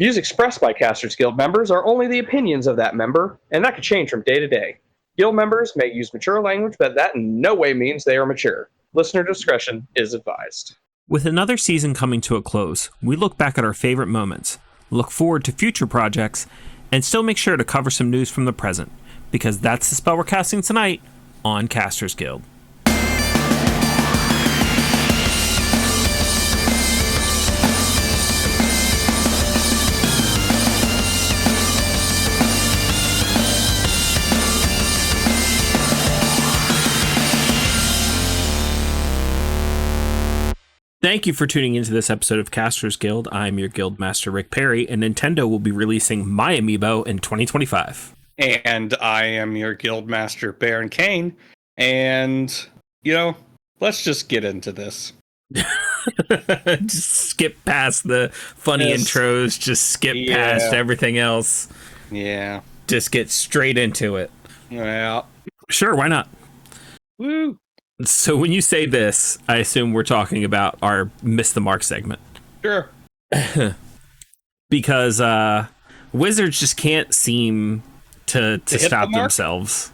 Views expressed by Casters Guild members are only the opinions of that member, and that could change from day to day. Guild members may use mature language, but that in no way means they are mature. Listener discretion is advised. With another season coming to a close, we look back at our favorite moments, look forward to future projects, and still make sure to cover some news from the present, because that's the spell we're casting tonight on Casters Guild. Thank you for tuning into this episode of Casters Guild. I'm your guild master, Rick Perry, and Nintendo will be releasing My Amiibo in 2025. And I am your guild master, Baron Kane. And, let's just get into this. Just skip past the funny intros, just skip past everything else. Yeah. Just get straight into it. Yeah. Sure, why not? Woo. So when you say this, I assume we're talking about our Miss the Mark segment. Sure. Because Wizards just can't seem to stop themselves.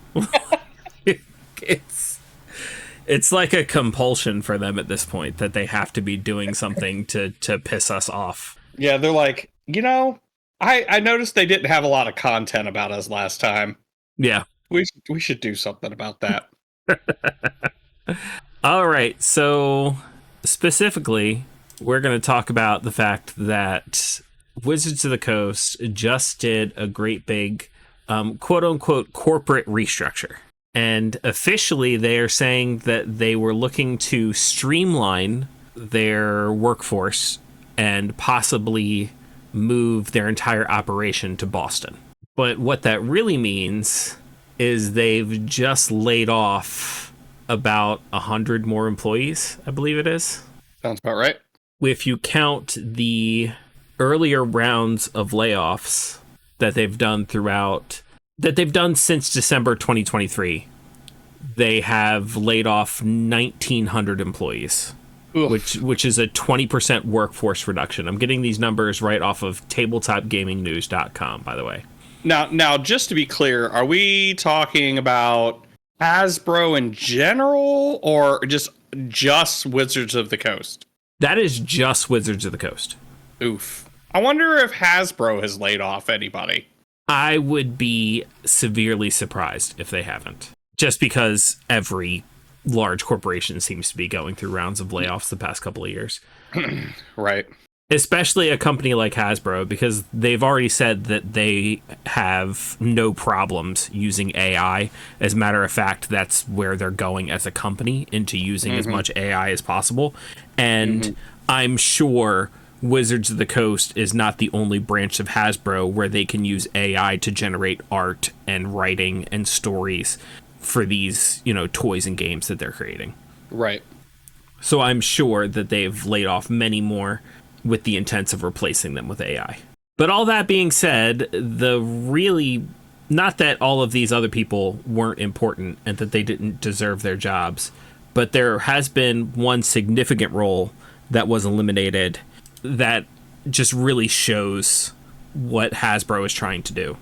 It's like a compulsion for them at this point that they have to be doing something to piss us off. Yeah, they're like, I noticed they didn't have a lot of content about us last time. Yeah. We should do something about that. All right, so specifically, we're going to talk about the fact that Wizards of the Coast just did a great big quote-unquote corporate restructure. And officially, they are saying that they were looking to streamline their workforce and possibly move their entire operation to Boston. But what that really means is they've just laid off about 100 more employees, I believe it is. Sounds about right. If you count the earlier rounds of layoffs that they've done since December 2023, they have laid off 1,900 employees, which is a 20% workforce reduction. I'm getting these numbers right off of tabletopgamingnews.com, by the way. Now, just to be clear, are we talking about Hasbro in general, or just Wizards of the Coast? That is just Wizards of the Coast. Oof. I wonder if Hasbro has laid off anybody. I would be severely surprised if they haven't. Just because every large corporation seems to be going through rounds of layoffs the past couple of years. Right. Especially a company like Hasbro, because they've already said that they have no problems using AI. As a matter of fact, that's where they're going as a company, into using as much AI as possible. And I'm sure Wizards of the Coast is not the only branch of Hasbro where they can use AI to generate art and writing and stories for these, toys and games that they're creating. Right. So I'm sure that they've laid off many more with the intents of replacing them with AI. But all that being said, not that all of these other people weren't important and that they didn't deserve their jobs, but there has been one significant role that was eliminated that just really shows what Hasbro is trying to do.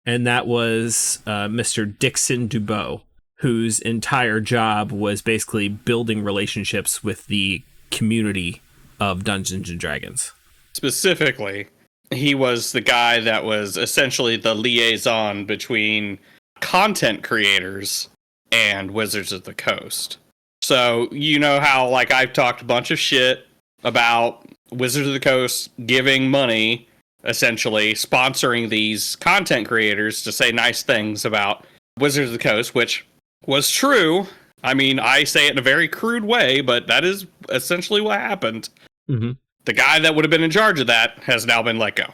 And that was Mr. Dixon Dubois, whose entire job was basically building relationships with the community of Dungeons and Dragons. Specifically, he was the guy that was essentially the liaison between content creators and Wizards of the Coast. So, you know how, I've talked a bunch of shit about Wizards of the Coast giving money, essentially sponsoring these content creators to say nice things about Wizards of the Coast, which was true. I mean, I say it in a very crude way, but that is essentially what happened. Mm-hmm. The guy that would have been in charge of that has now been let go.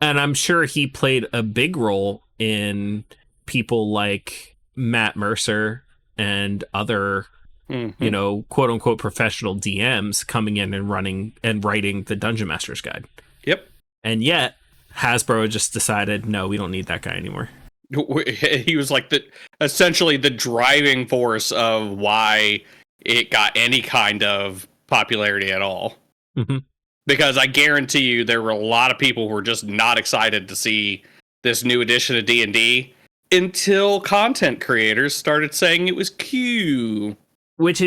And I'm sure he played a big role in people like Matt Mercer and other, quote unquote professional DMs coming in and running and writing the Dungeon Master's Guide. Yep. And yet Hasbro just decided, no, we don't need that guy anymore. He was essentially the driving force of why it got any kind of popularity at all. Mm-hmm. Because I guarantee you there were a lot of people who were just not excited to see this new edition of D&D until content creators started saying it was Q. Which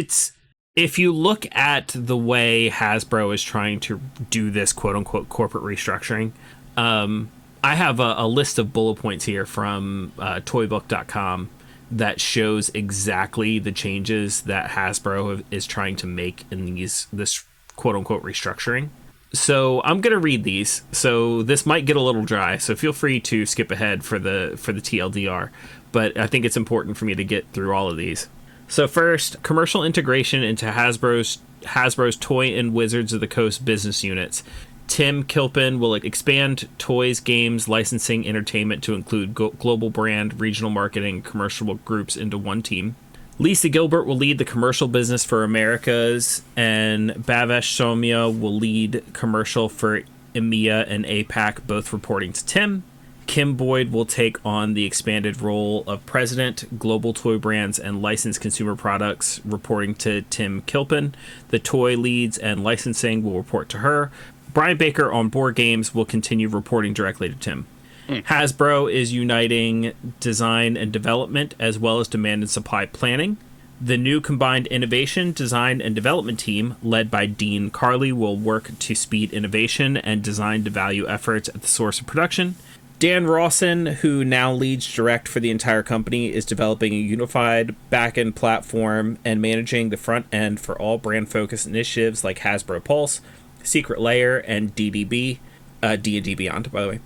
if you look at the way Hasbro is trying to do this quote unquote corporate restructuring, I have a list of bullet points here from toybook.com that shows exactly the changes that Hasbro is trying to make in this quote unquote restructuring. So I'm going to read these. So this might get a little dry, so feel free to skip ahead for the TLDR, but I think it's important for me to get through all of these. So first, commercial integration into Hasbro's Toy and Wizards of the Coast business units. Tim Kilpin will expand toys, games, licensing, entertainment to include global brand, regional marketing, commercial groups into one team. Lisa Gilbert will lead the commercial business for Americas, and Bhavesh Somia will lead commercial for EMEA and APAC, both reporting to Tim. Kim Boyd will take on the expanded role of president, global toy brands, and licensed consumer products, reporting to Tim Kilpin. The toy leads and licensing will report to her. Brian Baker on board games will continue reporting directly to Tim. Hasbro is uniting design and development as well as demand and supply planning. The new combined innovation, design, and development team, led by Dean Carley, will work to speed innovation and design to value efforts at the source of production. Dan Rawson, who now leads direct for the entire company, is developing a unified back-end platform and managing the front end for all brand-focused initiatives like Hasbro Pulse, Secret Lair, and D&D Beyond, by the way.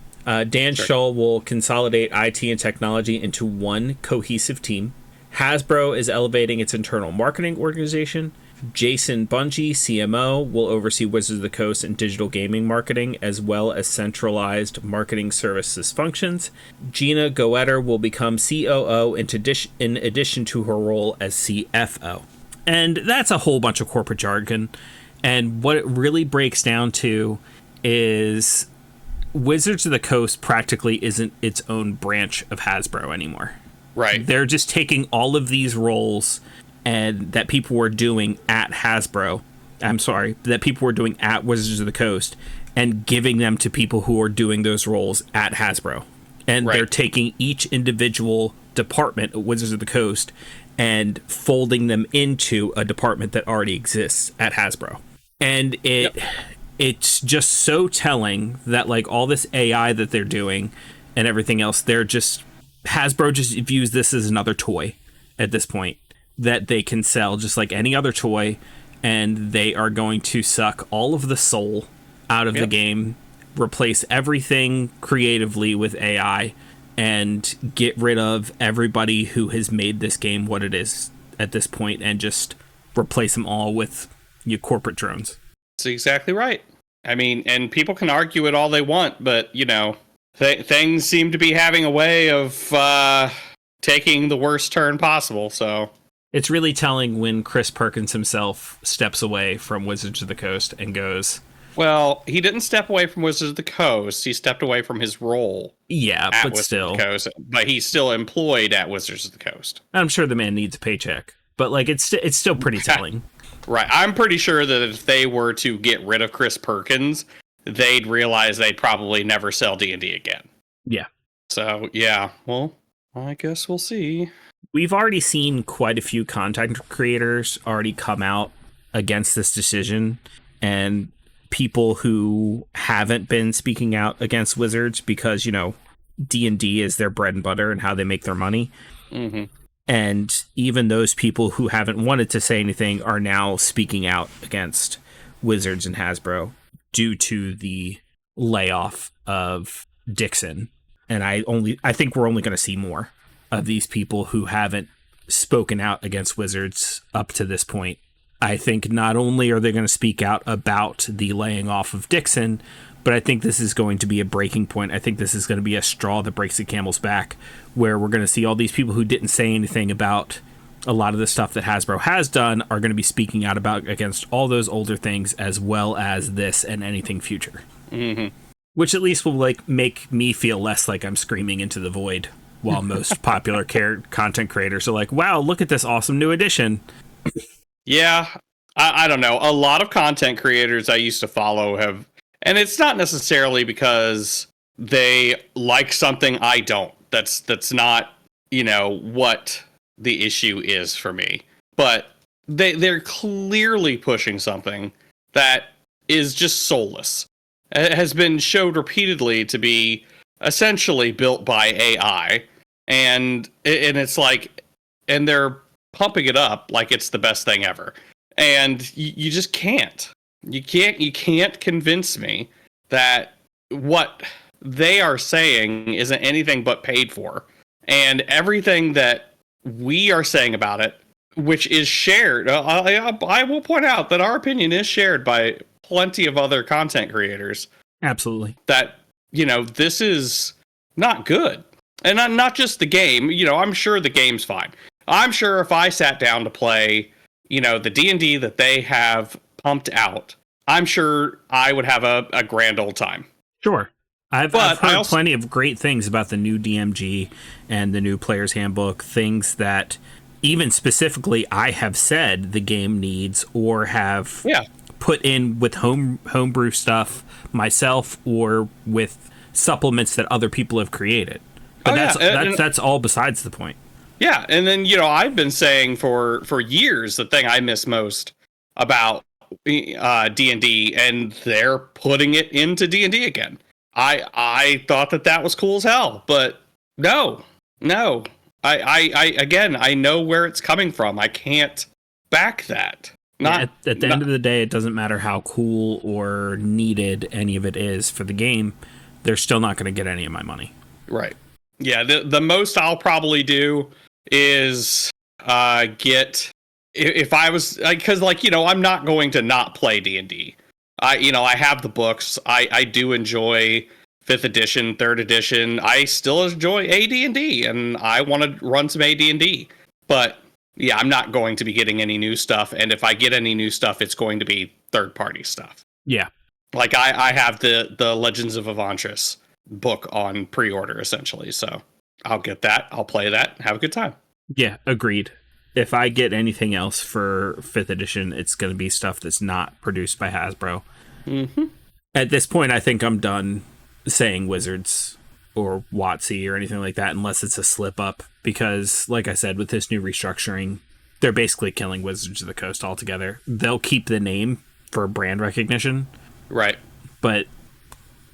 Dan Shull will consolidate IT and technology into one cohesive team. Hasbro is elevating its internal marketing organization. Jason Bungie, CMO, will oversee Wizards of the Coast and digital gaming marketing, as well as centralized marketing services functions. Gina Goetter will become COO in addition to her role as CFO. And that's a whole bunch of corporate jargon. And what it really breaks down to is Wizards of the Coast practically isn't its own branch of Hasbro anymore. Right. They're just taking all of these roles and that people were doing at Hasbro, that people were doing at Wizards of the Coast, and giving them to people who are doing those roles at Hasbro. And they're taking each individual department at Wizards of the Coast and folding them into a department that already exists at Hasbro. And it's just so telling that like all this AI that they're doing and everything else, Hasbro just views this as another toy at this point that they can sell just like any other toy, and they are going to suck all of the soul out of the game, replace everything creatively with AI, and get rid of everybody who has made this game what it is at this point, and just replace them all with your corporate drones. That's exactly right. I mean, and people can argue it all they want, but, you know, things seem to be having a way of taking the worst turn possible, so... It's really telling when Chris Perkins himself steps away from Wizards of the Coast and goes... Well, he didn't step away from Wizards of the Coast. He stepped away from his role. Yeah, but Wizards still. of the Coast, but he's still employed at Wizards of the Coast. I'm sure the man needs a paycheck, but like it's still pretty telling. Right. I'm pretty sure that if they were to get rid of Chris Perkins, they'd realize they'd probably never sell D&D again. Yeah. So, yeah. Well, I guess we'll see. We've already seen quite a few content creators already come out against this decision, and people who haven't been speaking out against Wizards because, you know, D&D is their bread and butter and how they make their money. Mm-hmm. And even those people who haven't wanted to say anything are now speaking out against Wizards and Hasbro due to the layoff of Dixon. And I think we're only going to see more of these people who haven't spoken out against Wizards up to this point. I think not only are they going to speak out about the laying off of Dixon, but I think this is going to be a breaking point. I think this is going to be a straw that breaks the camel's back, where we're going to see all these people who didn't say anything about a lot of the stuff that Hasbro has done are going to be speaking out about against all those older things, as well as this and anything future. Mm-hmm. Which at least will like make me feel less like I'm screaming into the void, while most popular content creators are like, wow, look at this awesome new edition. Yeah, I don't know. A lot of content creators I used to follow have, and it's not necessarily because they like something I don't. That's not, what the issue is for me. But they're clearly pushing something that is just soulless. It has been showed repeatedly to be essentially built by AI, and it's like, and they're pumping it up like it's the best thing ever. And you just can't. You can't convince me that what they are saying isn't anything but paid for. And everything that we are saying about it, which is shared, I will point out that our opinion is shared by plenty of other content creators. Absolutely. That, this is not good. And not just the game. I'm sure the game's fine. I'm sure if I sat down to play, the D&D that they have pumped out, I'm sure I would have a grand old time. Sure. I've heard plenty of great things about the new DMG and the new Player's Handbook, things that even specifically I have said the game needs or have put in with homebrew stuff myself or with supplements that other people have created. But that's all besides the point. Yeah, and then, I've been saying for years the thing I miss most about D&D, and they're putting it into D&D again. I thought that was cool as hell, but no. I know where it's coming from. I can't back that. At the end of the day, it doesn't matter how cool or needed any of it is for the game. They're still not going to get any of my money. Right. Yeah, the most I'll probably do is get, if I was, because I'm not going to not play D&D. I have the books. I do enjoy 5th edition, 3rd edition. I still enjoy AD&D, and I want to run some AD&D. But yeah, I'm not going to be getting any new stuff. And if I get any new stuff, it's going to be third-party stuff. Yeah. Like I have the Legends of Avantris book on pre-order, essentially. So I'll get that. I'll play that. Have a good time. Yeah, agreed. If I get anything else for 5th edition, it's going to be stuff that's not produced by Hasbro. Mm-hmm. At this point, I think I'm done saying Wizards or WotC or anything like that, unless it's a slip up. Because, like I said, with this new restructuring, they're basically killing Wizards of the Coast altogether. They'll keep the name for brand recognition. Right. But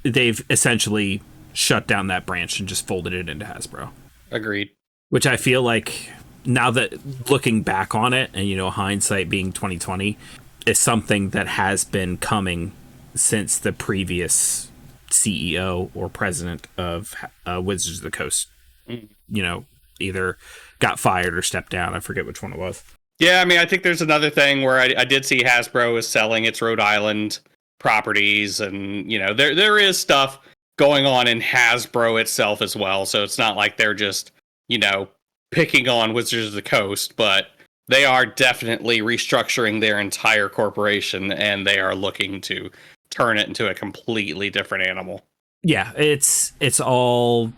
they've essentially shut down that branch and just folded it into Hasbro. Agreed. Which I feel like, now that looking back on it, and hindsight being 2020, is something that has been coming since the previous CEO or president of Wizards of the Coast, either got fired or stepped down. I forget which one it was. Yeah, I mean, I think there's another thing where I did see Hasbro is selling its Rhode Island properties, and there is stuff going on in Hasbro itself as well. So it's not like they're just picking on Wizards of the Coast, but they are definitely restructuring their entire corporation, and they are looking to turn it into a completely different animal. Yeah, it's all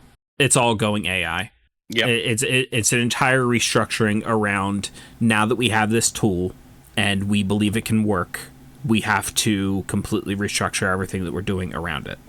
going AI. Yeah, it's an entire restructuring around, now that we have this tool and we believe it can work, we have to completely restructure everything that we're doing around it.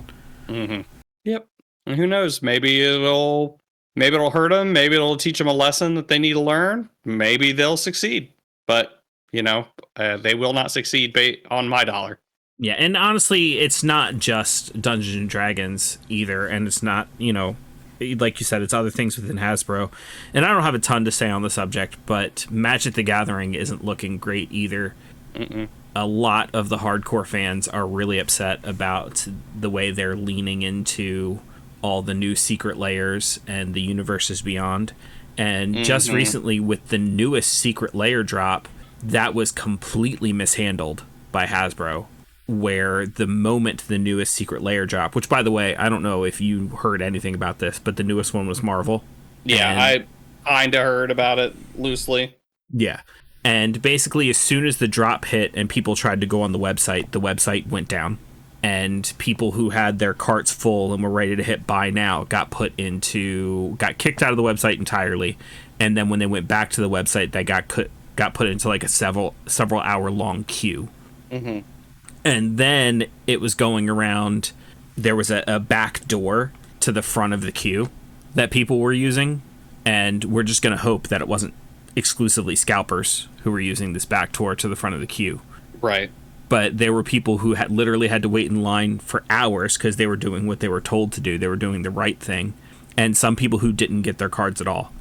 Mm-hmm. Yep. And who knows? Maybe it'll hurt them. Maybe it'll teach them a lesson that they need to learn. Maybe they'll succeed. But, they will not succeed on my dollar. Yeah, and honestly, it's not just Dungeons and Dragons either. And it's not, like you said, it's other things within Hasbro. And I don't have a ton to say on the subject, but Magic the Gathering isn't looking great either. Mm-mm. A lot of the hardcore fans are really upset about the way they're leaning into all the new secret layers and the universes beyond. And just recently, with the newest secret layer drop, that was completely mishandled by Hasbro, where the moment the newest secret layer drop, which, by the way, I don't know if you heard anything about this, but the newest one was Marvel. Yeah, I kind of heard about it loosely. Yeah. And basically, as soon as the drop hit and people tried to go on the website went down. And people who had their carts full and were ready to hit buy now got kicked out of the website entirely. And then when they went back to the website, they got got put into like a several hour long queue. Mm-hmm. And then it was going around. There was a back door to the front of the queue that people were using, and we're just going to hope that it wasn't exclusively scalpers who were using this back door to the front of the queue. Right. But there were people who had literally had to wait in line for hours because they were doing what they were told to do. They were doing the right thing. And some people who didn't get their cards at all.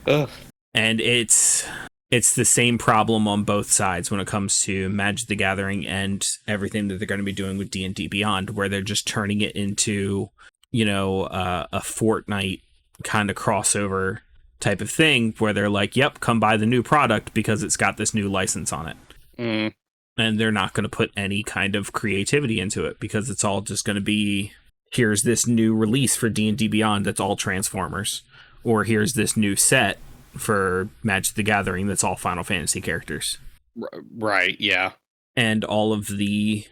Ugh. And it's the same problem on both sides when it comes to Magic the Gathering and everything that they're going to be doing with D&D Beyond, where they're just turning it into, a Fortnite kind of crossover type of thing where they're like, yep, come buy the new product because it's got this new license on it. Mm. And they're not going to put any kind of creativity into it because it's all just going to be, here's this new release for D&D Beyond that's all Transformers, or here's this new set for Magic the Gathering that's all Final Fantasy characters. Right, yeah. And all of the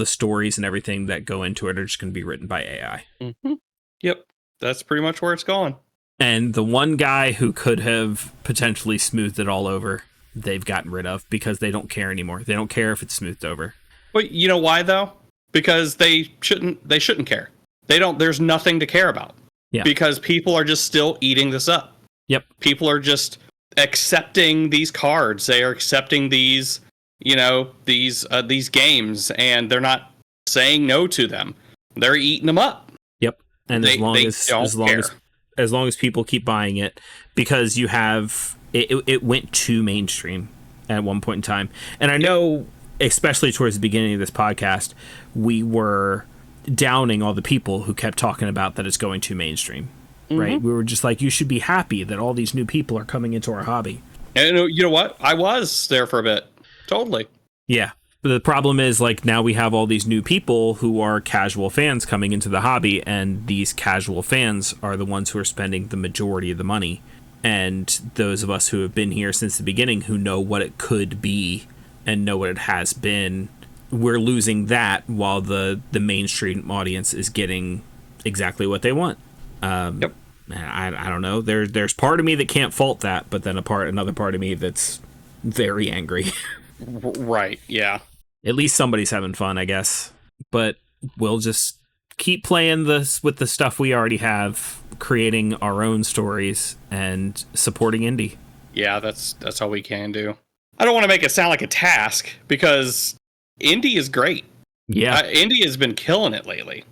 stories and everything that go into it are just going to be written by AI. Mm-hmm. Yep, that's pretty much where it's going. And the one guy who could have potentially smoothed it all over, they've gotten rid of because they don't care anymore. They don't care if it's smoothed over. Well, you know why though? Because they shouldn't care. There's nothing to care about. Yeah. Because people are just still eating this up. Yep. People are just accepting these cards. They are accepting these games, and they're not saying no to them. They're eating them up. Yep. And as long as people keep buying it, because you have it went too mainstream at one point in time. And I know, especially towards the beginning of this podcast, we were downing all the people who kept talking about that it's going too mainstream. Mm-hmm. Right? We were just like, you should be happy that all these new people are coming into our hobby. And you know what? I was there for a bit. Totally. Yeah. But the problem is, like, now we have all these new people who are casual fans coming into the hobby, and these casual fans are the ones who are spending the majority of the money. And those of us who have been here since the beginning, who know what it could be and know what it has been, we're losing that while the mainstream audience is getting exactly what they want. Yep. I don't know. There's part of me that can't fault that, but then another part of me that's very angry. Right, yeah. At least somebody's having fun, I guess. But we'll just keep playing this with the stuff we already have, creating our own stories and supporting indie. Yeah, that's all we can do. I don't want to make it sound like a task, because indie is great. Yeah. Indie has been killing it lately.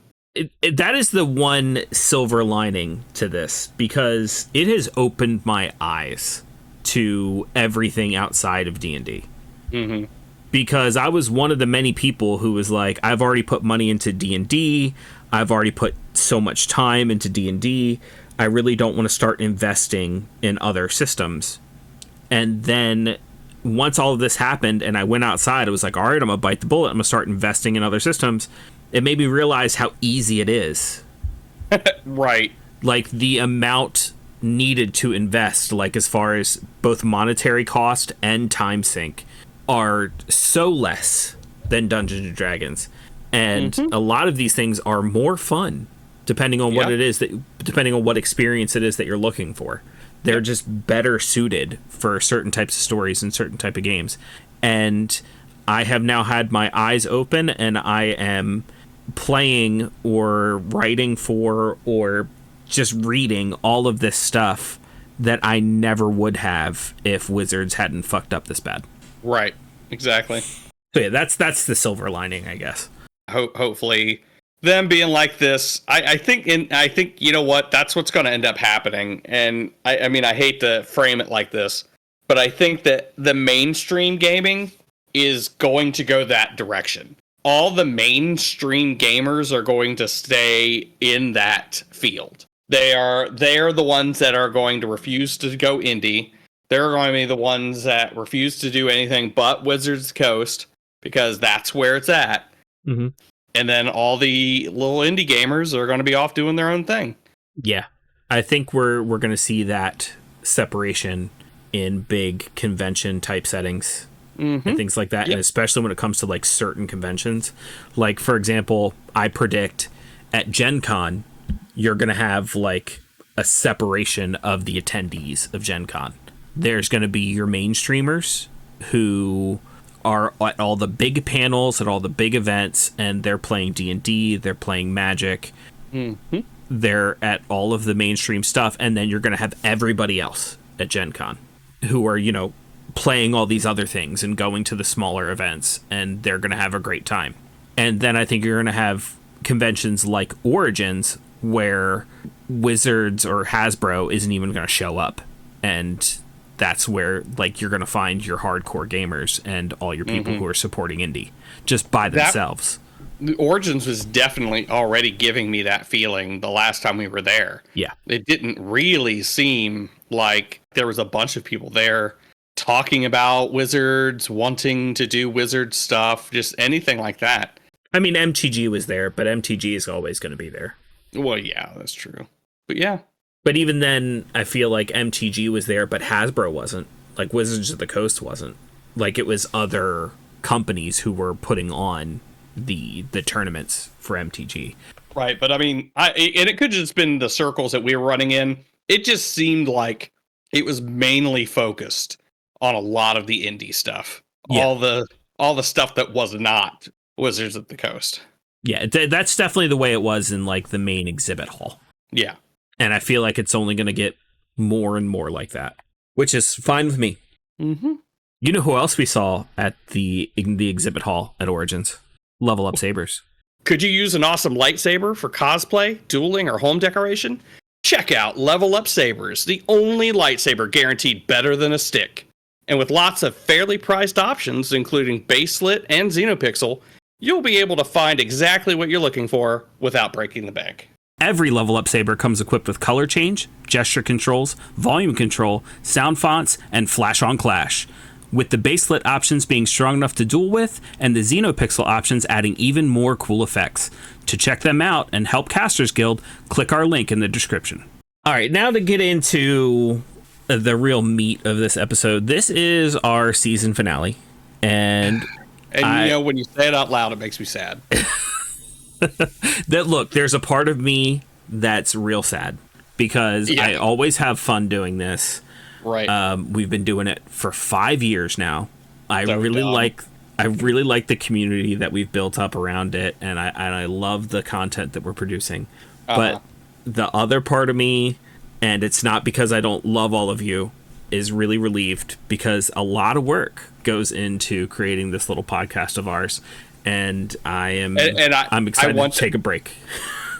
That is the one silver lining to this, because it has opened my eyes to everything outside of D&D. Mm-hmm. Because I was one of the many people who was like, I've already put money into D&D. I've already put so much time into D&D. I really don't want to start investing in other systems. And then once all of this happened and I went outside, I was like, all right, I'm going to bite the bullet. I'm going to start investing in other systems. It made me realize how easy it is. Right. Like, the amount needed to invest, like, as far as both monetary cost and time sink, are so less than Dungeons and Dragons. And a lot of these things are more fun, depending on what it is depending on what experience it is that you're looking for. They're just better suited for certain types of stories and certain type of games. And I have now had my eyes open, and I am playing or writing for or just reading all of this stuff that I never would have if Wizards hadn't fucked up this bad. Right, exactly. So yeah, that's the silver lining, I guess. Hopefully, them being like this, I think you know what, that's what's going to end up happening. And I mean, I hate to frame it like this, but I think that the mainstream gaming is going to go that direction. All the mainstream gamers are going to stay in that field. They're the ones that are going to refuse to go indie. They're going to be the ones that refuse to do anything but Wizards Coast, because that's where it's at. Mm-hmm. And then all the little indie gamers are going to be off doing their own thing. Yeah, I think we're going to see that separation in big convention type settings and things like that. Yep. And especially when it comes to, like, certain conventions. Like, for example, I predict at Gen Con, you're going to have, like, a separation of the attendees of Gen Con. There's going to be your mainstreamers who are at all the big panels, at all the big events, and they're playing D&D, they're playing Magic. Mm-hmm. They're at all of the mainstream stuff, and then you're going to have everybody else at Gen Con who are, playing all these other things and going to the smaller events, and they're going to have a great time. And then I think you're going to have conventions like Origins where Wizards or Hasbro isn't even going to show up, and that's where you're going to find your hardcore gamers and all your people who are supporting indie just by themselves. Origins was definitely already giving me that feeling the last time we were there. Yeah. It didn't really seem like there was a bunch of people there talking about Wizards, wanting to do Wizard stuff, just anything like that. I mean, MTG was there, but MTG is always going to be there. Well, yeah, that's true. But yeah. But even then, I feel like MTG was there, but Hasbro wasn't. Like Wizards of the Coast wasn't. Like it was other companies who were putting on the tournaments for MTG. Right, but I mean, and it could have just been the circles that we were running in. It just seemed like it was mainly focused on a lot of the indie stuff. Yeah. All the stuff that was not Wizards of the Coast. Yeah, that's definitely the way it was in the main exhibit hall. Yeah. And I feel like it's only going to get more and more like that, which is fine with me. Mm-hmm. You know who else we saw in the exhibit hall at Origins? Level Up Sabers. Could you use an awesome lightsaber for cosplay, dueling, or home decoration? Check out Level Up Sabers, the only lightsaber guaranteed better than a stick. And with lots of fairly priced options, including baselit and Xenopixel, you'll be able to find exactly what you're looking for without breaking the bank. Every Level Up Saber comes equipped with color change, gesture controls, volume control, sound fonts, and flash on clash, with the baselit options being strong enough to duel with, and the Xenopixel options adding even more cool effects. To check them out and help Casters Guild, click our link in the description. All right, now to get into the real meat of this episode. This is our season finale, and when you say it out loud, it makes me sad. Look, there's a part of me that's real sad because I always have fun doing this. Right. We've been doing it for 5 years now. I really like the community that we've built up around it, and I love the content that we're producing. But the other part of me, and it's not because I don't love all of you, is really relieved because a lot of work goes into creating this little podcast of ours, and I'm excited to take a break.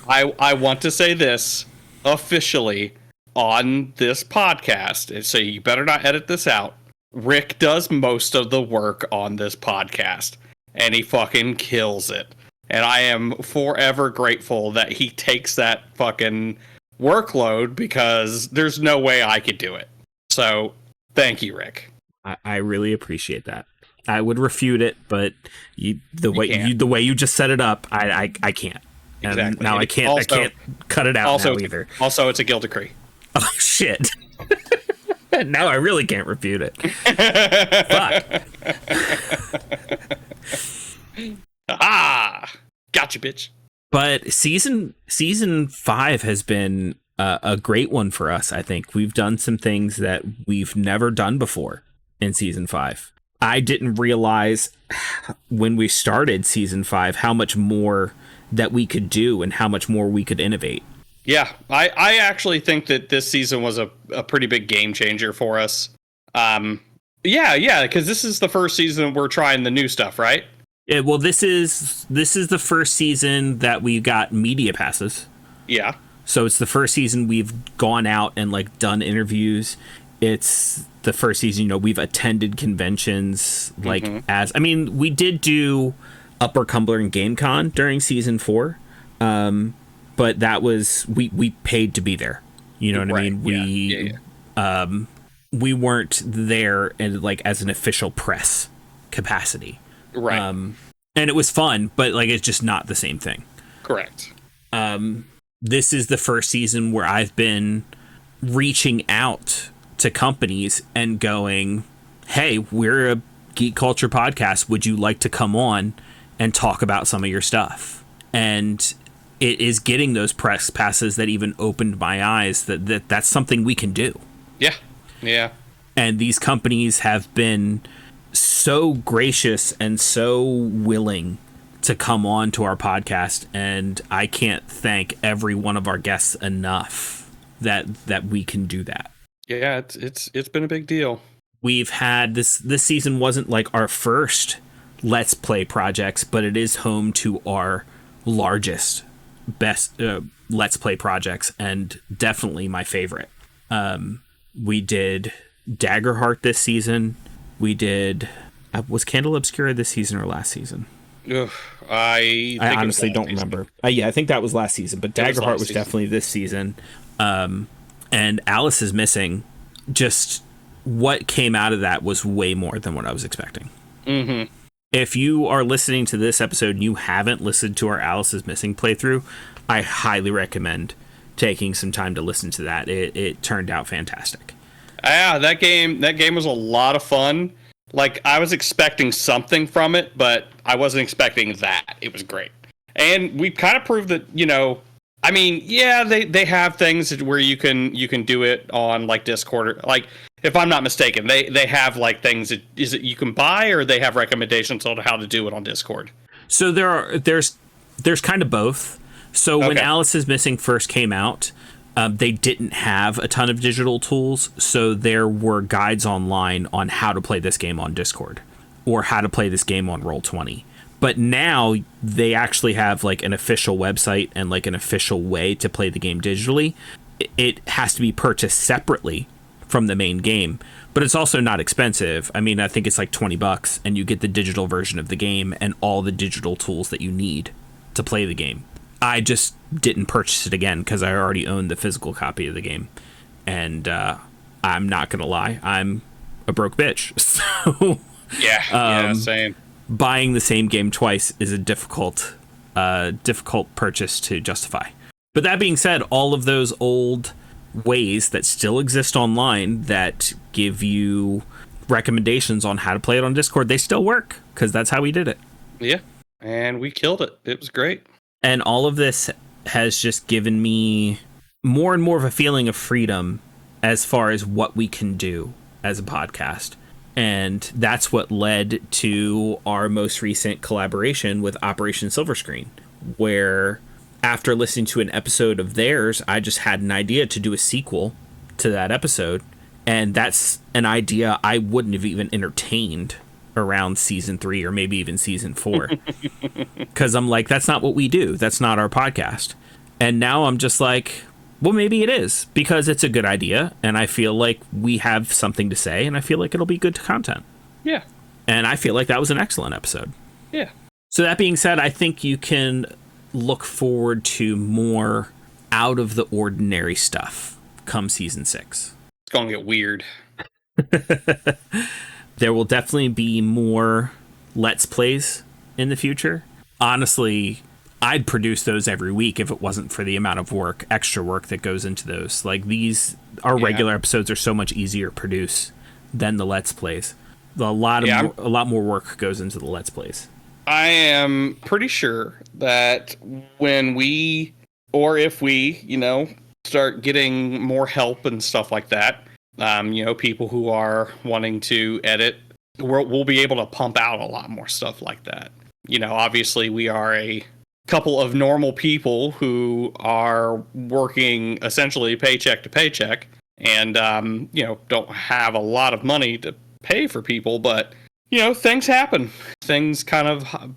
I want to say this officially on this podcast, and so you better not edit this out. Rick does most of the work on this podcast, and he fucking kills it. And I am forever grateful that he takes that fucking workload because there's no way I could do it. So thank you, Rick. I really appreciate that. I would refute it, but the way you just set it up, I can't. And exactly. Now I can't cut it out now either. Also, it's a guild decree. Oh shit! Now I really can't refute it. Fuck. Gotcha, bitch. But season 5 has been a great one for us. I think we've done some things that we've never done before in season 5. I didn't realize when we started season 5 how much more that we could do and how much more we could innovate. Yeah, I actually think that this season was a pretty big game changer for us. Yeah, because this is the first season we're trying the new stuff, right? Yeah, well, this is the first season that we got media passes. Yeah. So it's the first season we've gone out and done interviews. It's the first season, we've attended conventions we did do Upper Cumberland Game Con during season 4. But that was we paid to be there. You know what I mean? We weren't there in, as an official press capacity. Right. And it was fun, but it's just not the same thing. Correct. This is the first season where I've been reaching out to companies and going, "Hey, we're a geek culture podcast. Would you like to come on and talk about some of your stuff?" And it is getting those press passes that even opened my eyes that that's something we can do. Yeah. And these companies have been so gracious and so willing to come on to our podcast, and I can't thank every one of our guests enough that we can do that. Yeah, it's been a big deal. We've had this season wasn't like our first Let's Play projects, but it is home to our largest, best Let's Play projects, and definitely my favorite. We did Daggerheart this season. We did was Candle Obscura this season or last season? Ugh, I honestly don't remember. Yeah, I think that was last season, but Daggerheart was definitely this season. And Alice is Missing. Just what came out of that was way more than what I was expecting. Mm-hmm. If you are listening to this episode and you haven't listened to our Alice is Missing playthrough, I highly recommend taking some time to listen to that. It turned out fantastic. Yeah, that game was a lot of fun. Like, I was expecting something from it, but I wasn't expecting that. It was great. And we kind of proved that, I mean, yeah, they have things where you can do it on, like, Discord. Or, like, if I'm not mistaken, they have, like, things that you can buy, or they have recommendations on how to do it on Discord? So there's kind of both. So when Alice is Missing first came out, they didn't have a ton of digital tools, so there were guides online on how to play this game on Discord or how to play this game on Roll20. But now they actually have like an official website and like an official way to play the game digitally. It has to be purchased separately from the main game, but it's also not expensive. I mean, I think it's like $20 and you get the digital version of the game and all the digital tools that you need to play the game. I just didn't purchase it again because I already owned the physical copy of the game. And I'm not going to lie, I'm a broke bitch. So yeah, same. Buying the same game twice is a difficult purchase to justify. But that being said, all of those old ways that still exist online that give you recommendations on how to play it on Discord, they still work because that's how we did it. Yeah, and we killed it. It was great. And all of this has just given me more and more of a feeling of freedom as far as what we can do as a podcast. And that's what led to our most recent collaboration with Operation Silver Screen, where after listening to an episode of theirs, I just had an idea to do a sequel to that episode. And that's an idea I wouldn't have even entertained around season 3 or maybe even season 4. Because I'm like, that's not what we do. That's not our podcast. And now I'm just like, well, maybe it is, because it's a good idea. And I feel like we have something to say, and I feel like it'll be good content. Yeah. And I feel like that was an excellent episode. Yeah. So that being said, I think you can look forward to more out of the ordinary stuff come season 6. It's going to get weird. There will definitely be more Let's Plays in the future. Honestly, I'd produce those every week if it wasn't for the amount of work, extra work that goes into those. Like our regular episodes are so much easier to produce than the Let's Plays. A lot more work goes into the Let's Plays. I am pretty sure that when we, or if we, start getting more help and stuff like that, people who are wanting to edit, we'll be able to pump out a lot more stuff like that. Obviously we are a couple of normal people who are working essentially paycheck to paycheck and, don't have a lot of money to pay for people, but, things happen.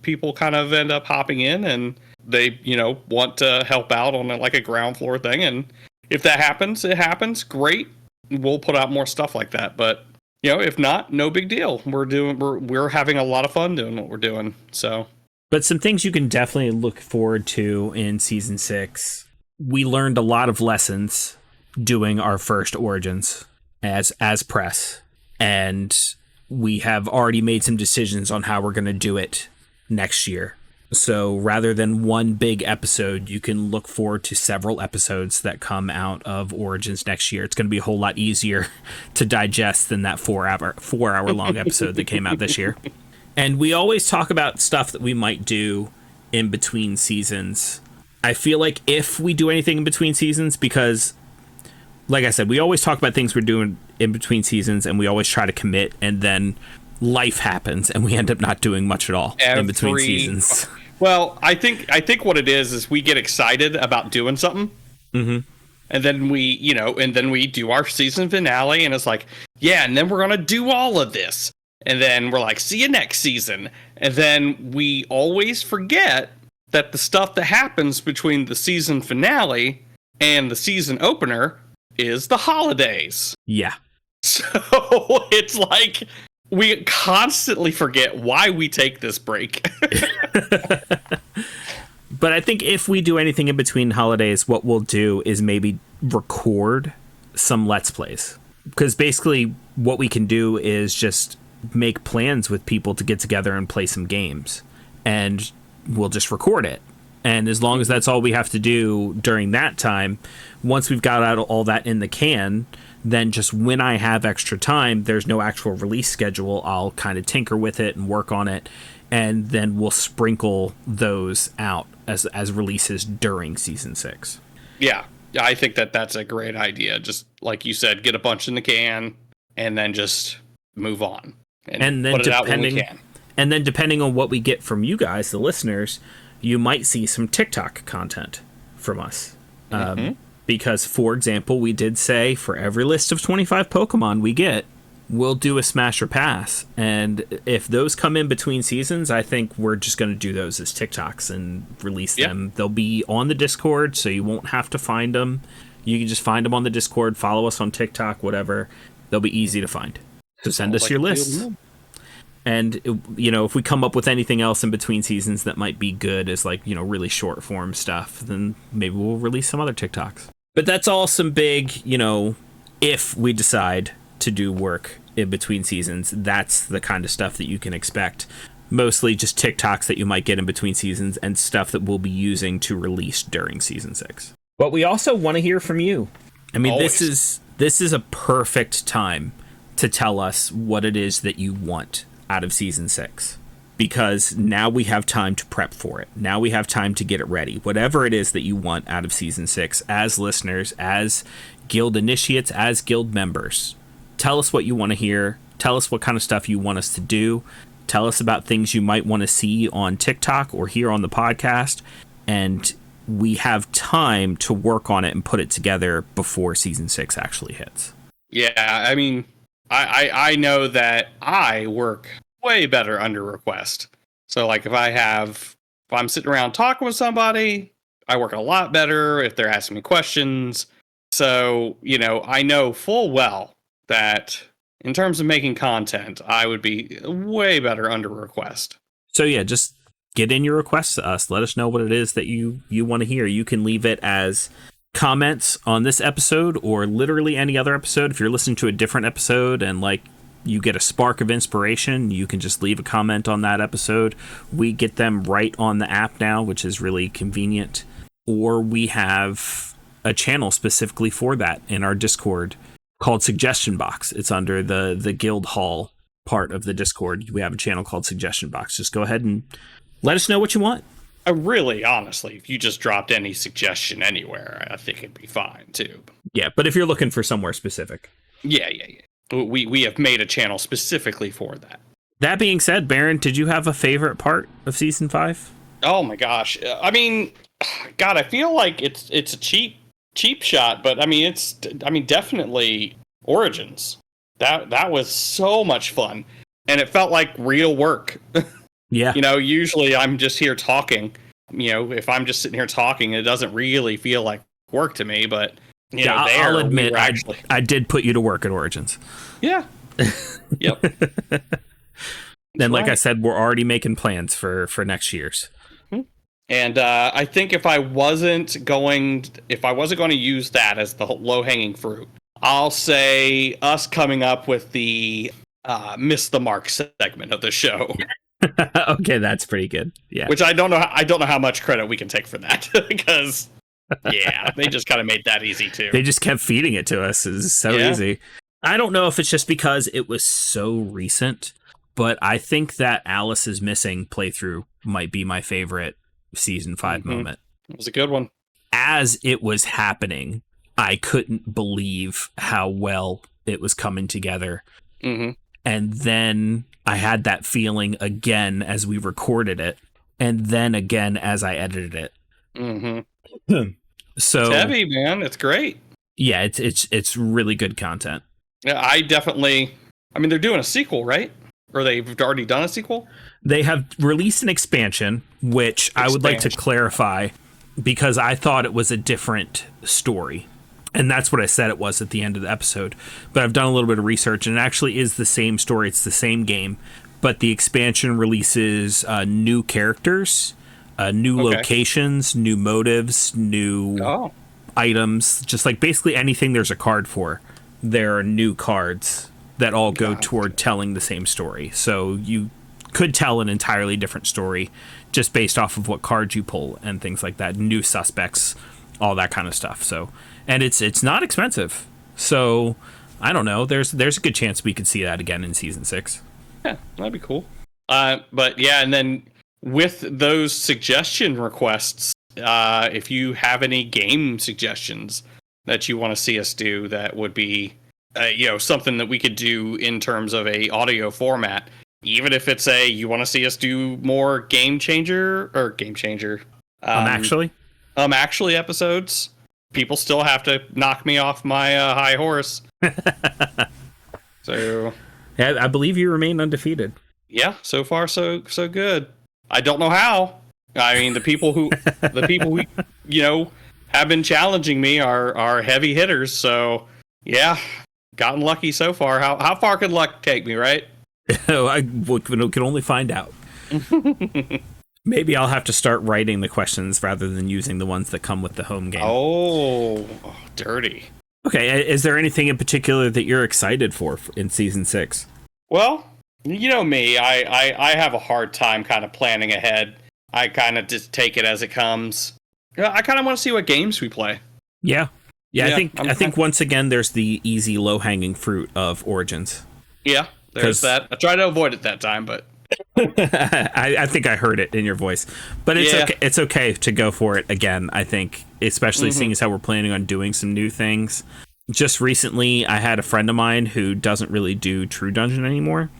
People kind of end up hopping in and they, want to help out on like a ground floor thing. And if that happens, it happens. Great. We'll put out more stuff like that. But, if not, no big deal. We're having a lot of fun doing what we're doing. So, but some things you can definitely look forward to in season 6. We learned a lot of lessons doing our first Origins as press, and we have already made some decisions on how we're going to do it next year. So rather than one big episode, you can look forward to several episodes that come out of Origins next year. It's going to be a whole lot easier to digest than that 4-hour long episode that came out this year. And we always talk about stuff that we might do in between seasons. I feel like if we do anything in between seasons, because like I said, we always talk about things we're doing in between seasons, and we always try to commit, and then life happens, and we end up not doing much at all in between seasons. Well, I think what it is we get excited about doing something, and then we do our season finale, and it's like, yeah, and then we're gonna do all of this, and then we're like, see you next season, and then we always forget that the stuff that happens between the season finale and the season opener is the holidays. Yeah. So it's like we constantly forget why we take this break. But I think if we do anything in between holidays, what we'll do is maybe record some Let's Plays. Because basically what we can do is just make plans with people to get together and play some games. And we'll just record it. And as long as that's all we have to do during that time, once we've got out all that in the can, then just when I have extra time, there's no actual release schedule, I'll kind of tinker with it and work on it, and then we'll sprinkle those out as releases during season 6. Yeah, I think that's a great idea. Just like you said, get a bunch in the can and then just move on and then put it out when we can. And then depending on what we get from you guys, the listeners, you might see some TikTok content from us. Because, for example, we did say for every list of 25 Pokemon we get, we'll do a Smash or Pass. And if those come in between seasons, I think we're just going to do those as TikToks and release them. They'll be on the Discord, so you won't have to find them. You can just find them on the Discord, follow us on TikTok, whatever. They'll be easy to find. So send us your lists. And, if we come up with anything else in between seasons that might be good as really short form stuff, then maybe we'll release some other TikToks. But that's all some big, if we decide to do work in between seasons, that's the kind of stuff that you can expect. Mostly just TikToks that you might get in between seasons and stuff that we'll be using to release during season 6. But we also want to hear from you. I mean, Always. this is a perfect time to tell us what it is that you want out of season 6, because now we have time to prep for it. Now we have time to get it ready. Whatever it is that you want out of season 6, as listeners, as guild initiates, as guild members, tell us what you want to hear. Tell us what kind of stuff you want us to do. Tell us about things you might want to see on TikTok or here on the podcast, and we have time to work on it and put it together before season 6 actually hits. Yeah, I mean, I know that I work way better under request. So like if I'm sitting around talking with somebody, I work a lot better if they're asking me questions. So, I know full well that in terms of making content, I would be way better under request. So yeah, just get in your requests to us. Let us know what it is that you want to hear. You can leave it as comments on this episode or literally any other episode. If you're listening to a different episode and you get a spark of inspiration, you can just leave a comment on that episode. We get them right on the app now, which is really convenient. Or we have a channel specifically for that in our Discord called Suggestion Box. It's under the Guild Hall part of the Discord. We have a channel called Suggestion Box. Just go ahead and let us know what you want. Really, honestly, if you just dropped any suggestion anywhere, I think it'd be fine too. Yeah, but if you're looking for somewhere specific. Yeah. We have made a channel specifically for that. That being said, Baron, did you have a favorite part of season 5? Oh my gosh. I mean, God, I feel like it's a cheap shot, but I mean, definitely Origins. That was so much fun, and it felt like real work. Yeah. Usually I'm just here talking. If I'm just sitting here talking, it doesn't really feel like work to me, but I'll admit, I did put you to work at Origins. Yeah. Yep. And like I said, we're already making plans for next year's. And I think if I wasn't going to use that as the low hanging fruit, I'll say us coming up with the miss the mark segment of the show. Okay, that's pretty good. Yeah. Which I don't know how much credit we can take for that because they just kind of made that easy too. They just kept feeding it to us. It's so easy. I don't know if it's just because it was so recent, but I think that Alice is Missing playthrough might be my favorite season 5 moment. It was a good one. As it was happening, I couldn't believe how well it was coming together. Mm-hmm. And then I had that feeling again as we recorded it, and then again as I edited it. Mm-hmm. So It's heavy, man. It's great. yeah, it's really good content. Yeah, I mean, they're doing a sequel, right? Or they've already done a sequel? They have released an expansion, which I would like to clarify because I thought it was a different story. And that's what I said it was at the end of the episode. But I've done a little bit of research, and it actually is the same story. It's the same game. But the expansion releases new characters, new locations, new motives, new items. Just like basically anything there's a card for, there are new cards that all go toward telling the same story. So you could tell an entirely different story just based off of what cards you pull and things like that. New suspects, all that kind of stuff. So, and it's not expensive. So I don't know. There's a good chance we could see that again in season 6. Yeah, that'd be cool. But yeah, and then with those suggestion requests, if you have any game suggestions that you want to see us do, that would be something that we could do in terms of a audio format. Even if it's you want to see us do more game changer. Actually episodes. People still have to knock me off my high horse. So yeah, I believe you remain undefeated. Yeah, so far so good. I don't know how. I mean, the people who have been challenging me are heavy hitters. So yeah, gotten lucky so far. How far could luck take me, right? I can only find out. Maybe I'll have to start writing the questions rather than using the ones that come with the home game. Oh, dirty. Okay, is there anything in particular that you're excited for in season 6? Well, you know me, I have a hard time kind of planning ahead. I kind of just take it as it comes. I kind of want to see what games we play. Yeah. I think once again there's the easy low-hanging fruit of Origins. Yeah, there's that. I tried to avoid it that time, but I think I heard it in your voice. But it's okay. It's okay to go for it again, I think, especially seeing as how we're planning on doing some new things. Just recently, I had a friend of mine who doesn't really do True Dungeon anymore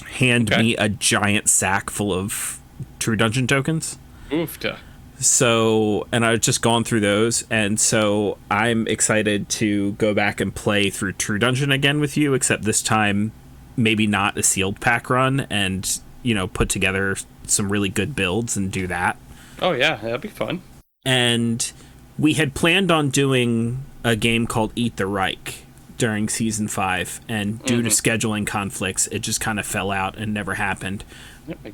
hand me a giant sack full of True Dungeon tokens. Oofta. So, and I've just gone through those, and so I'm excited to go back and play through True Dungeon again with you, except this time maybe not a sealed pack run, and put together some really good builds and do that. Oh yeah, that'd be fun. And we had planned on doing a game called Eat the Reich during season 5, and due to scheduling conflicts, it just kind of fell out and never happened.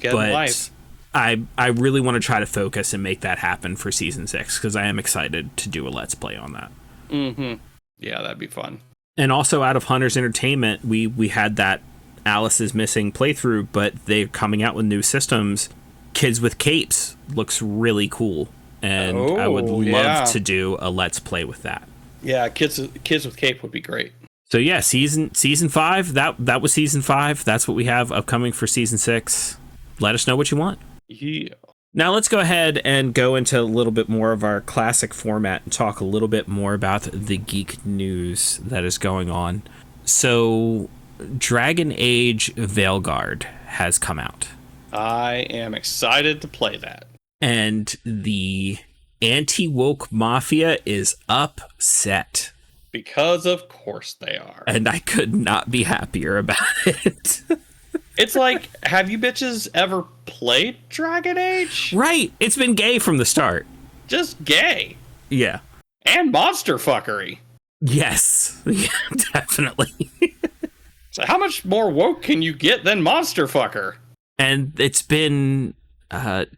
But I really want to try to focus and make that happen for season 6, because I am excited to do a Let's Play on that. Yeah, that'd be fun. And also out of Hunter's Entertainment, we had that Alice is Missing playthrough, but they're coming out with new systems. Kids with Capes looks really cool, and I would love to do a Let's Play with that. Yeah, kids with Cape would be great. So yeah, season 5, that was season 5. That's what we have upcoming for season 6. Let us know what you want. Yeah. Now let's go ahead and go into a little bit more of our classic format and talk a little bit more about the geek news that is going on. So Dragon Age Veilguard has come out. I am excited to play that. And the anti-woke mafia is upset. Because of course they are. And I could not be happier about it. It's like, have you bitches ever played Dragon Age? Right. It's been gay from the start. Just gay. Yeah. And monster fuckery. Yes. Yeah, definitely. So how much more woke can you get than monster fucker? And it's been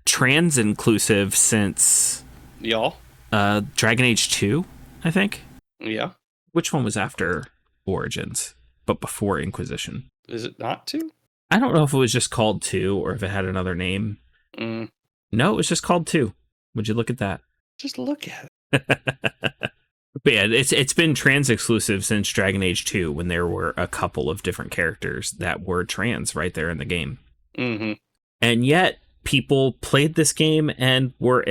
trans inclusive since Y'all? Dragon Age 2, I think. Yeah. Which one was after Origins, but before Inquisition? Is it not 2? I don't know if it was just called 2 or if it had another name. No, it was just called 2. Would you look at that? Just look at it. But yeah, it's been trans exclusive since Dragon Age 2, when there were a couple of different characters that were trans right there in the game. And yet, people played this game and were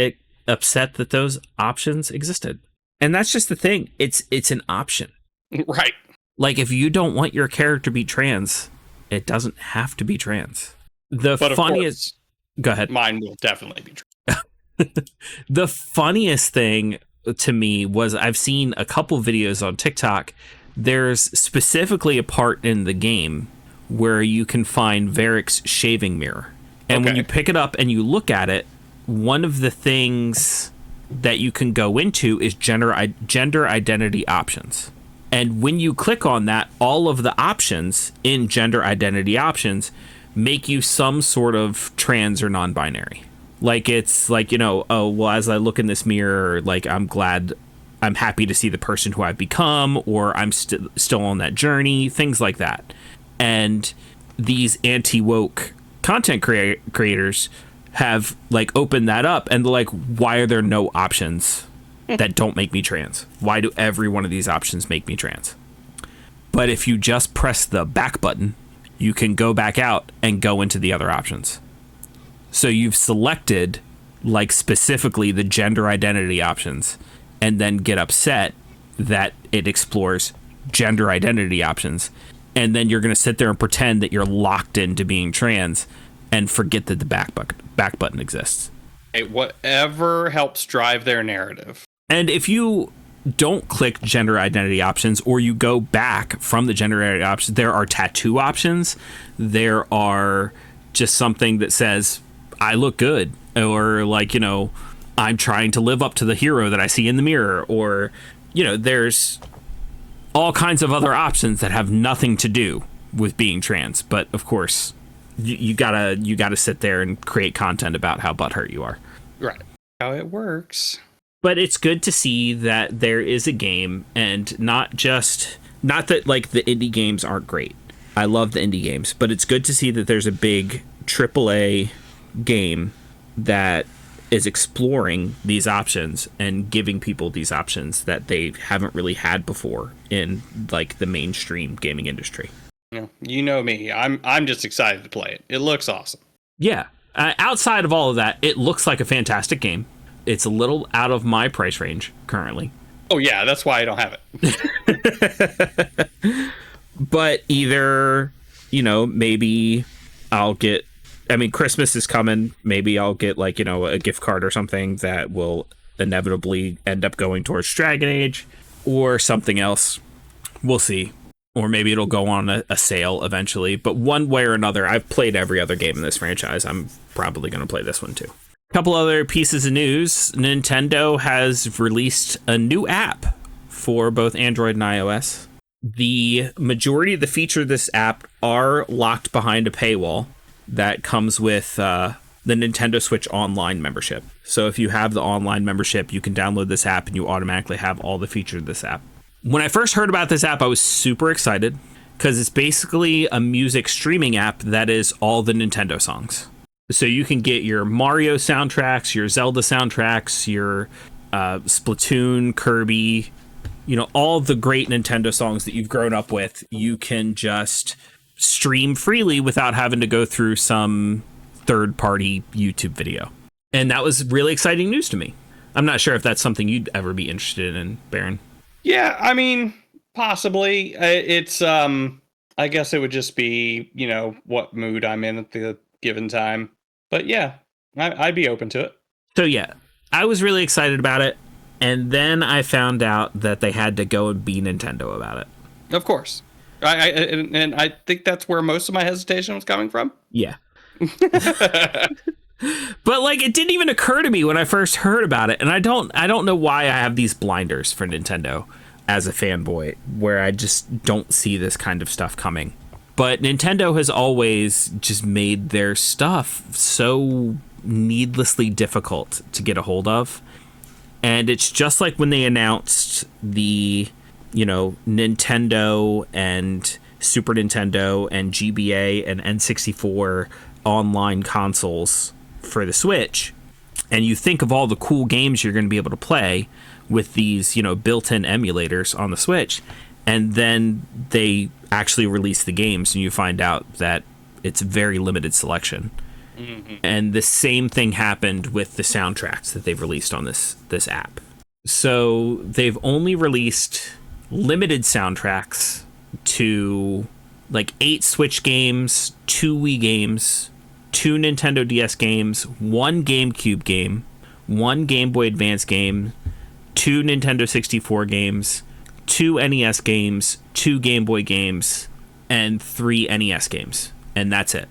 upset that those options existed. And that's just the thing. It's an option. Right. Like, if you don't want your character to be trans, it doesn't have to be trans. The But of funniest... Go ahead. Mine will definitely be true. The funniest thing to me was I've seen a couple videos on TikTok. There's specifically a part in the game where you can find Varric's shaving mirror. And when you pick it up and you look at it, one of the things that you can go into is gender identity options. And when you click on that, all of the options in gender identity options make you some sort of trans or non-binary. Like, it's like, oh, well, as I look in this mirror, like, I'm happy to see the person who I've become, or I'm still on that journey, things like that. And these anti-woke content creators have, like, opened that up, and they're like, why are there no options that don't make me trans? Why do every one of these options make me trans? But if you just press the back button, you can go back out and go into the other options. So you've selected, like, specifically the gender identity options, and then get upset that it explores gender identity options. And then you're going to sit there and pretend that you're locked into being trans and forget that the back button exists. Hey, whatever helps drive their narrative. And if you don't click gender identity options, or you go back from the gender identity options, there are tattoo options. There are just something that says, I look good, or, like, I'm trying to live up to the hero that I see in the mirror, or, there's all kinds of other options that have nothing to do with being trans. But of course, you gotta sit there and create content about how butthurt you are. Right. How it works. But it's good to see that there is a game, and not that, like, the indie games aren't great. I love the indie games, but it's good to see that there's a big AAA game that is exploring these options and giving people these options that they haven't really had before in, like, the mainstream gaming industry. You know me. I'm just excited to play it. It looks awesome. Yeah. Outside of all of that, it looks like a fantastic game. It's a little out of my price range currently. Oh, yeah, that's why I don't have it. But either, maybe I'll get... Christmas is coming. Maybe I'll get, like, a gift card or something that will inevitably end up going towards Dragon Age, or something else. We'll see. Or maybe it'll go on a sale eventually. But one way or another, I've played every other game in this franchise. I'm probably going to play this one too. A couple other pieces of news. Nintendo has released a new app for both Android and iOS. The majority of the features of this app are locked behind a paywall that comes with the Nintendo Switch Online membership. So if you have the online membership, you can download this app and you automatically have all the features of this app. When I first heard about this app, I was super excited because it's basically a music streaming app that is all the Nintendo songs. So you can get your Mario soundtracks, your Zelda soundtracks, your Splatoon, Kirby, all the great Nintendo songs that you've grown up with. You can just stream freely without having to go through some third-party YouTube video. And that was really exciting news to me. I'm not sure if that's something you'd ever be interested in, Baron. Yeah, possibly. It's, I guess it would just be, what mood I'm in at the given time. But yeah, I'd be open to it. So yeah, I was really excited about it. And then I found out that they had to go and be Nintendo about it. Of course. And I think that's where most of my hesitation was coming from. Yeah. But, like, it didn't even occur to me when I first heard about it. And I don't know why I have these blinders for Nintendo as a fanboy, where I just don't see this kind of stuff coming. But Nintendo has always just made their stuff so needlessly difficult to get a hold of. And it's just like when they announced the, Nintendo and Super Nintendo and GBA and N64 online consoles for the Switch. And you think of all the cool games you're going to be able to play with these, built-in emulators on the Switch. And then they actually release the games and you find out that it's very limited selection. Mm-hmm. And the same thing happened with the soundtracks that they've released on this app. So they've only released limited soundtracks to like 8 Switch games, 2 Wii games, 2 Nintendo DS games, 1 GameCube game, 1 Game Boy Advance game, 2 Nintendo 64 games, 2 NES games, 2 Game Boy games, and 3 NES games. And that's it.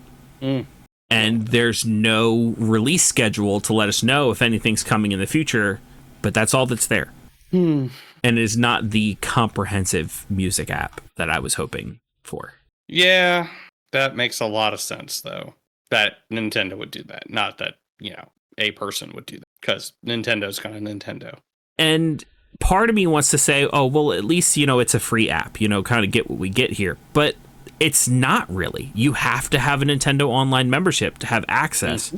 And there's no release schedule to let us know if anything's coming in the future, but that's all that's there. And it is not the comprehensive music app that I was hoping for. Yeah, that makes a lot of sense, though. That Nintendo would do that. Not that, a person would do that. Because Nintendo's kind of Nintendo. And part of me wants to say, oh, well, at least, it's a free app, kind of get what we get here. But it's not really. You have to have a Nintendo Online membership to have access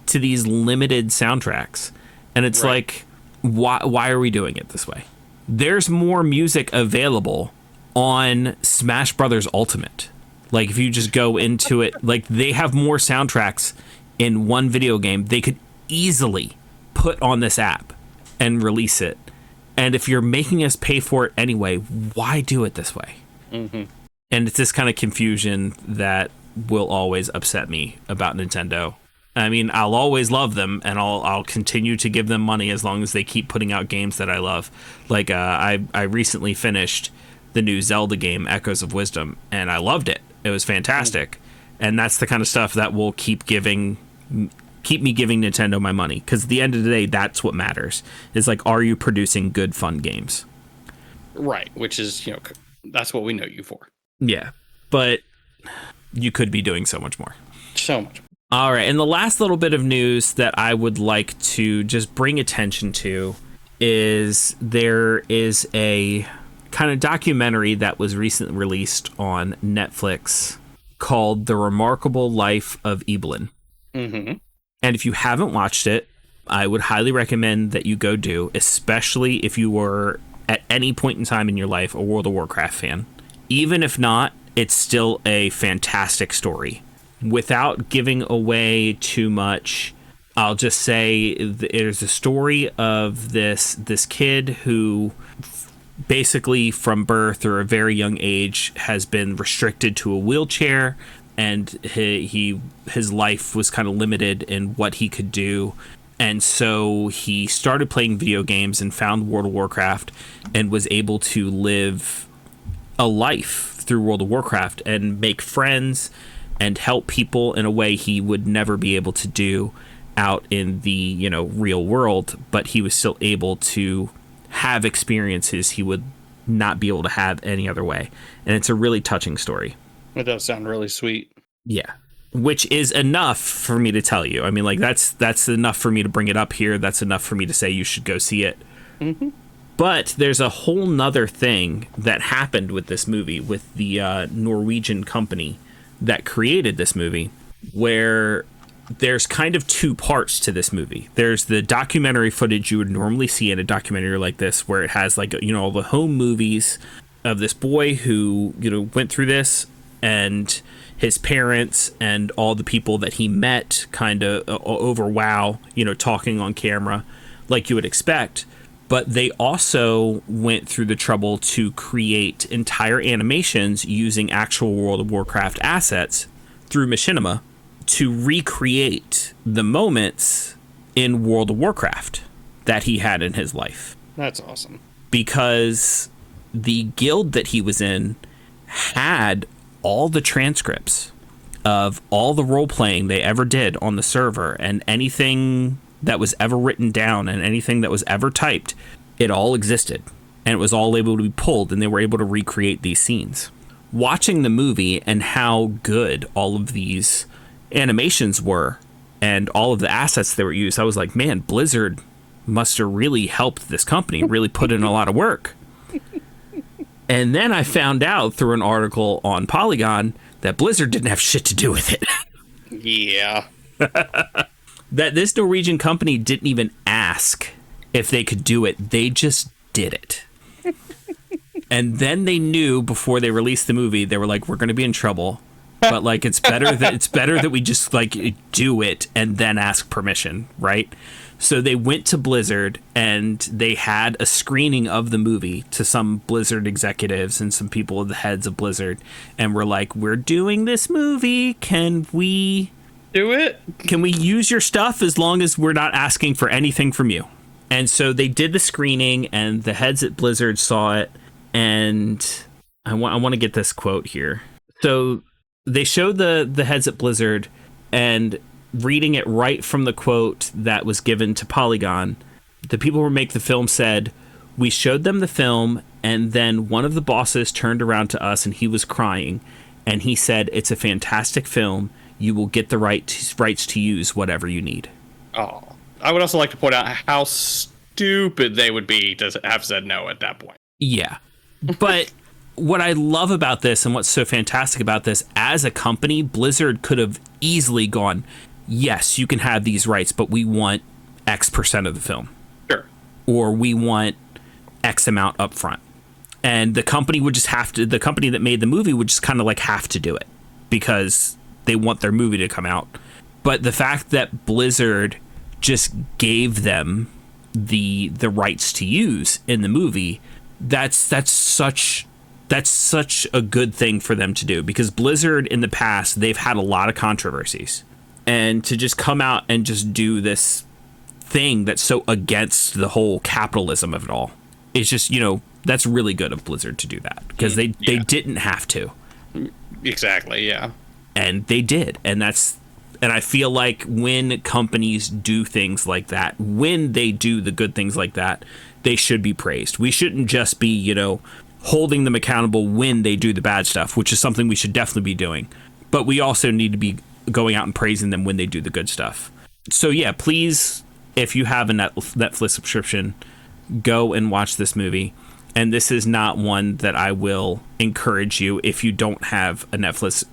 to these limited soundtracks. And it's like, why are we doing it this way? There's more music available on Smash Brothers Ultimate. Like, if you just go into it, like, they have more soundtracks in one video game they could easily put on this app and release it. And if you're making us pay for it anyway, why do it this way? And it's this kind of confusion that will always upset me about Nintendo. I mean, I'll always love them, and I'll continue to give them money as long as they keep putting out games that I love. Like, I recently finished the new Zelda game, Echoes of Wisdom, and I loved it. It was fantastic. And that's the kind of stuff that will keep me giving Nintendo my money. Because at the end of the day, that's what matters. Is like, are you producing good, fun games? Right, which is, that's what we know you for. Yeah, but you could be doing so much more. So much. All right, and the last little bit of news that I would like to just bring attention to is there is a kind of documentary that was recently released on Netflix called The Remarkable Life of Evelyn. And if you haven't watched it, I would highly recommend that you go do, especially if you were at any point in time in your life a World of Warcraft fan. Even if not, it's still a fantastic story. Without giving away too much, I'll just say there's a story of this kid who basically from birth or a very young age has been restricted to a wheelchair, and his life was kind of limited in what he could do. And so he started playing video games and found World of Warcraft and was able to live a life through World of Warcraft and make friends and help people in a way he would never be able to do out in the, real world. But he was still able to have experiences he would not be able to have any other way. And it's a really touching story. It does sound really sweet. Yeah. Which is enough for me to tell you. I mean, like, that's enough for me to bring it up here. That's enough for me to say you should go see it. But there's a whole nother thing that happened with this movie, with the Norwegian company that created this movie, where there's kind of 2 parts to this movie. There's the documentary footage you would normally see in a documentary like this, where it has, like, all the home movies of this boy who, went through this, and his parents and all the people that he met kind of over WoW, talking on camera like you would expect. But they also went through the trouble to create entire animations using actual World of Warcraft assets through Machinima to recreate the moments in World of Warcraft that he had in his life. That's awesome. Because the guild that he was in had all the transcripts of all the role-playing they ever did on the server, and anything that was ever written down and anything that was ever typed, it all existed. And it was all able to be pulled, and they were able to recreate these scenes. Watching the movie and how good all of these animations were and all of the assets that were used, I was like, man, Blizzard must have really helped this company, really put in a lot of work. And then I found out through an article on Polygon that Blizzard didn't have shit to do with it. Yeah. That this Norwegian company didn't even ask if they could do it. They just did it. And then they knew before they released the movie, they were like, we're going to be in trouble but like it's better that we just like do it and then ask permission, right? So they went to Blizzard and they had a screening of the movie to some Blizzard executives and some people, the heads of Blizzard, and were like, we're doing this movie. Can we Do it? Can we use your stuff as long as we're not asking for anything from you? And so they did the screening and the heads at Blizzard saw it. And I want to get this quote here. So they showed the heads at Blizzard, and reading it right from the quote that was given to Polygon, the people who make the film said, we showed them the film, and then one of the bosses turned around to us and he was crying. And he said, it's a fantastic film. You will get the rights to use whatever you need. Oh, I would also like to point out how stupid they would be to have said no at that point. Yeah. But what I love about this and what's so fantastic about this, as a company, Blizzard could have easily gone, yes, you can have these rights, but we want X% of the film. Sure. Or we want X amount up front. And the company would just have to, the company that made the movie would just kind of like have to do it because they want their movie to come out. But the fact that Blizzard just gave them the rights to use in the movie, that's such a good thing for them to do, because Blizzard in the past, they've had a lot of controversies, and to just come out and just do this thing that's so against the whole capitalism of it all, it's just, you know, that's really good of Blizzard to do that, because they didn't have to. Exactly. Yeah. And they did. And I feel like when companies do things like that, when they do the good things like that, they should be praised. We shouldn't just be, you know, holding them accountable when they do the bad stuff, which is something we should definitely be doing. But we also need to be going out and praising them when they do the good stuff. So yeah, please, if you have a Netflix subscription, go and watch this movie. And this is not one that I will encourage you, if you don't have a Netflix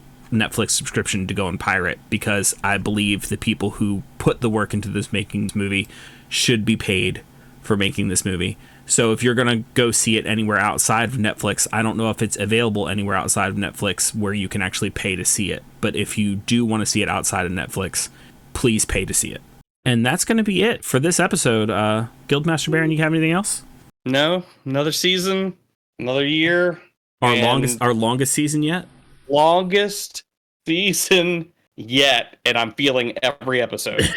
subscription, to go and pirate, because I believe the people who put the work into making this movie should be paid for making this movie. So if you're going to go see it anywhere outside of Netflix, I don't know if it's available anywhere outside of Netflix where you can actually pay to see it. But if you do want to see it outside of Netflix, please pay to see it. And that's going to be it for this episode. Guildmaster Baron, you have anything else? No, another season, another year. Our longest season yet? Longest season yet, and I'm feeling every episode.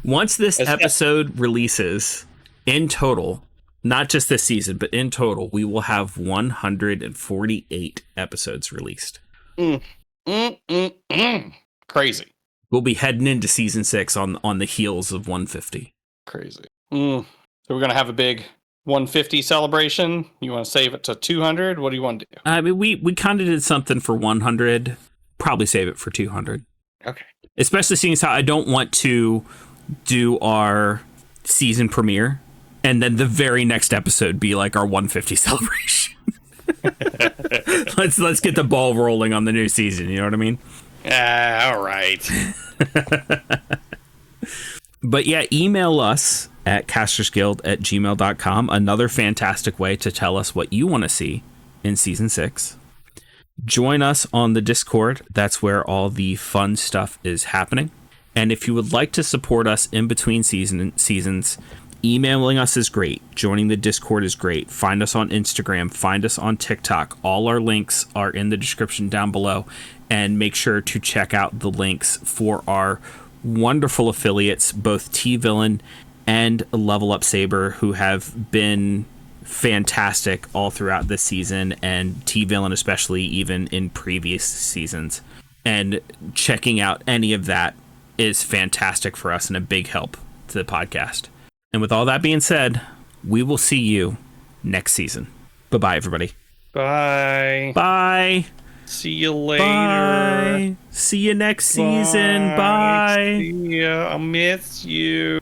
Once this episode releases, in total, not just this season, but in total, we will have 148 episodes released. Crazy. We'll be heading into season 6 on the heels of 150. Crazy. So we're going to have a big 150 celebration. You want to save it to 200? What do you want to do? I mean, we kind of did something for 100. Probably save it for 200. Okay. Especially seeing as how I don't want to do our season premiere and then the very next episode be like our 150 celebration. Let's get the ball rolling on the new season. You know what I mean? All right. But yeah, email us at castersguild@gmail.com. Another fantastic way to tell us what you want to see in season 6. Join us on the Discord. That's where all the fun stuff is happening. And if you would like to support us in between seasons, emailing us is great. Joining the Discord is great. Find us on Instagram. Find us on TikTok. All our links are in the description down below. And make sure to check out the links for our wonderful affiliates, both T-Villain and Level Up Saber, who have been fantastic all throughout this season, and T-Villain especially even in previous seasons. And checking out any of that is fantastic for us and a big help to the podcast. And with all that being said, we will see you next season. Bye-bye, everybody. Bye. Bye. See you later. Bye. See you next season. Bye. See ya. I'll miss you.